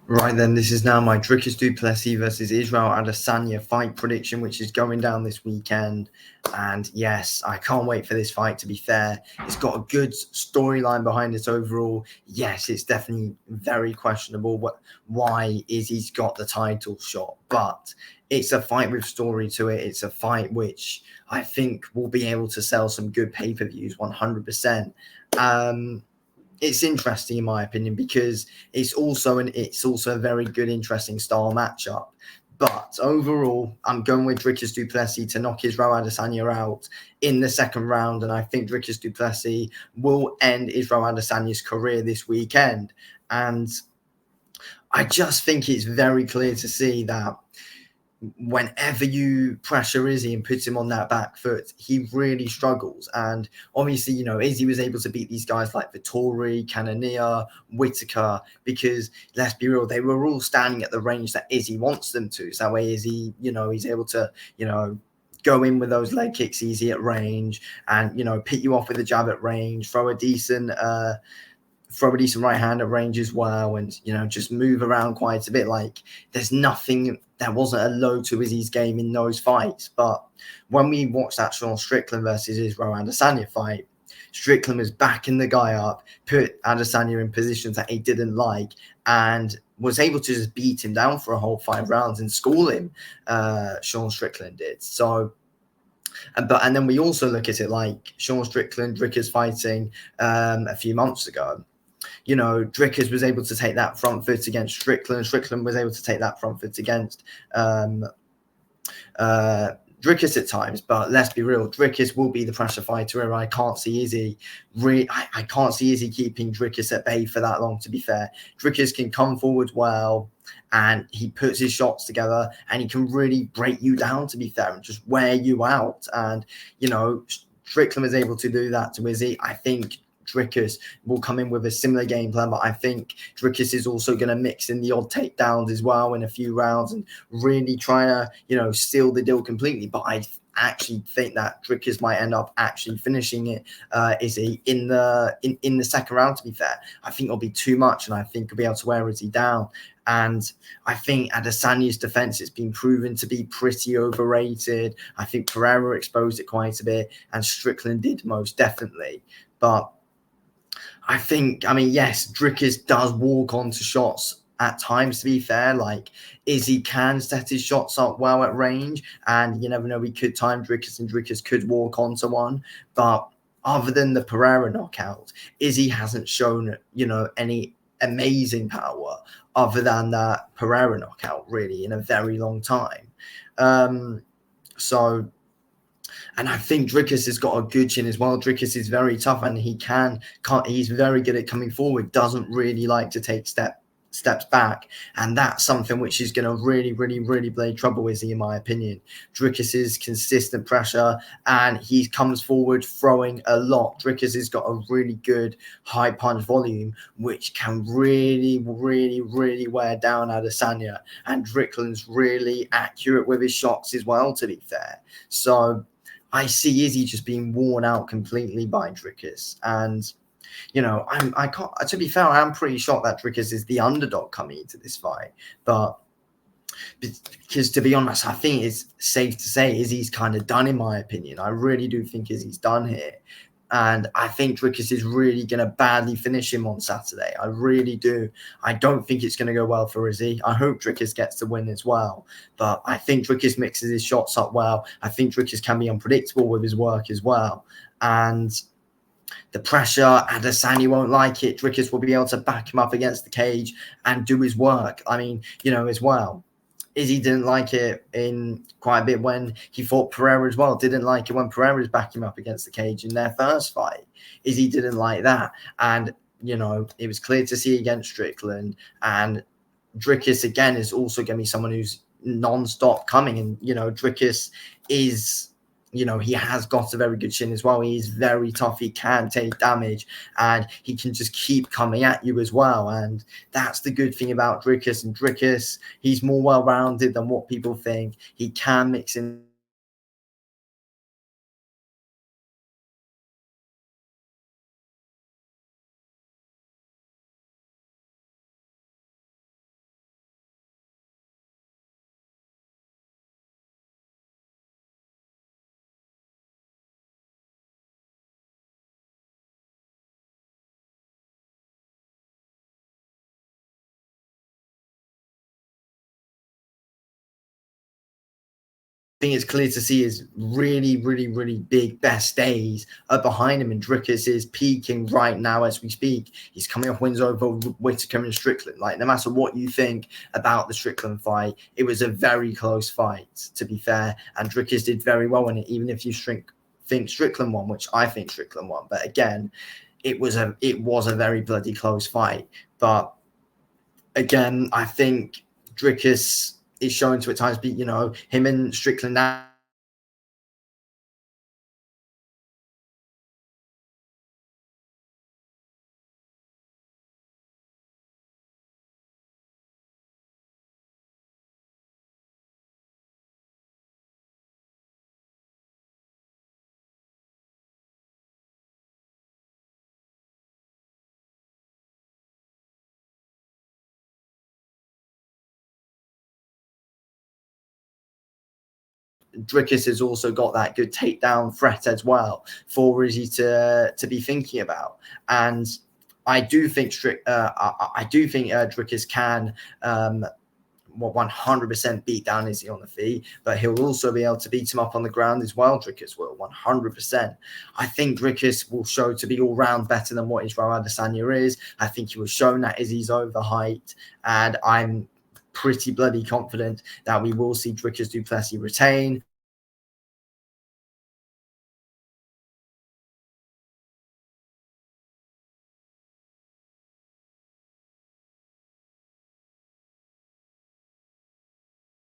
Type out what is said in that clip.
Right then, this is now my Dricus du Plessis versus Israel Adesanya fight prediction, which is going down this weekend. And yes, I can't wait for this fight, to be fair. It's got a good storyline behind it overall. Yes, it's definitely very questionable why Izzy's got the title shot, but it's a fight with story to it. It's a fight which I think will be able to sell some good pay-per-views 100%. It's interesting in my opinion because it's also a very good, interesting style matchup. But overall, I'm going with Dricus du Plessis to knock Israel Adesanya out in the second round, and I think Dricus du Plessis will end Israel Adesanya's career this weekend. And I just think it's very clear to see that whenever you pressure Izzy and put him on that back foot, he really struggles. And obviously, Izzy was able to beat these guys like Vittori, Cannonier, Whitaker, because let's be real, they were all standing at the range that Izzy wants them to. So that way Izzy, he's able to, go in with those leg kicks easy at range and, pick you off with a jab at range, throw a decent right hand at range as well, and just move around quite a bit. Like there wasn't a low to Izzy's game in those fights. But when we watched that Sean Strickland versus Israel Adesanya fight, Strickland was backing the guy up, put Adesanya in positions that he didn't like, and was able to just beat him down for a whole 5 rounds and school him. Sean Strickland did. So and then we also look at it like Sean Strickland, Dricus fighting a few months ago. Dricus was able to take that front foot against Strickland. Strickland was able to take that front foot against uh, Dricus at times. But let's be real, Dricus will be the pressure fighter. And I can't see Izzy. I can't see Izzy keeping Dricus at bay for that long. To be fair, Dricus can come forward well, and he puts his shots together, and he can really break you down. To be fair, and just wear you out. And Strickland was able to do that to Izzy. I think Dricus will come in with a similar game plan, but I think Dricus is also going to mix in the odd takedowns as well in a few rounds and really try to, seal the deal completely. But I actually think that Dricus might end up actually finishing it, Izzy, in the second round, to be fair. I think it'll be too much, and I think he'll be able to wear Izzy down. And I think Adesanya's defense has been proven to be pretty overrated. I think Pereira exposed it quite a bit, and Strickland did most definitely. But yes, Dricus does walk onto shots at times, to be fair. Like, Izzy can set his shots up well at range, and you never know, we could time Dricus and Dricus could walk onto one. But other than the Pereira knockout, Izzy hasn't shown, any amazing power other than that Pereira knockout, really, in a very long time. So and I think Dricus has got a good chin as well. Dricus is very tough, and he's very good at coming forward. Doesn't really like to take steps back, and that's something which is going to really, really, really play trouble with Izzy, in my opinion. Dricus's consistent pressure, and he comes forward throwing a lot. Dricus has got a really good high punch volume, which can really, really, really wear down Adesanya. And Strickland's really accurate with his shots as well, to be fair. So I see Izzy just being worn out completely by Dricus. And, I can't, to be fair, I'm pretty shocked that Dricus is the underdog coming into this fight. But because, to be honest, I think it's safe to say Izzy's kind of done, in my opinion. I really do think Izzy's done here. And I think Dricus is really going to badly finish him on Saturday. I really do. I don't think it's going to go well for Izzy. I hope Dricus gets the win as well. But I think Dricus mixes his shots up well. I think Dricus can be unpredictable with his work as well. And the pressure, Adesanya won't like it. Dricus will be able to back him up against the cage and do his work. I mean, as well. Izzy didn't like it in quite a bit when he fought Pereira as well. Didn't like it when Pereira was backing him up against the cage in their first fight. Izzy didn't like that. And, it was clear to see against Strickland. And Dricus, again, is also going to be someone who's non-stop coming. And, Dricus is... he has got a very good chin as well. He's very tough. He can take damage, and he can just keep coming at you as well. And that's the good thing about Dricus. And Dricus, he's more well-rounded than what people think. He can mix in think it's clear to see his really, really, really big best days are behind him. And Dricus is peaking right now as we speak. He's coming off wins over Whittaker and Strickland. Like, no matter what you think about the Strickland fight, it was a very close fight, to be fair. And Dricus did very well in it, even if you think Strickland won, which I think Strickland won. But again, it was a very bloody close fight. But again, I think Dricus is shown to at times be, him and Strickland now. Dricus has also got that good takedown threat as well for Izzy to be thinking about. And I do think Dricus can 100% beat down Izzy on the feet, but he'll also be able to beat him up on the ground as well. Dricus will 100%. I think Dricus will show to be all round better than what Israel Adesanya is. I think he was shown that Izzy's overhyped, and I'm pretty bloody confident that we will see Dricus du Plessis retain.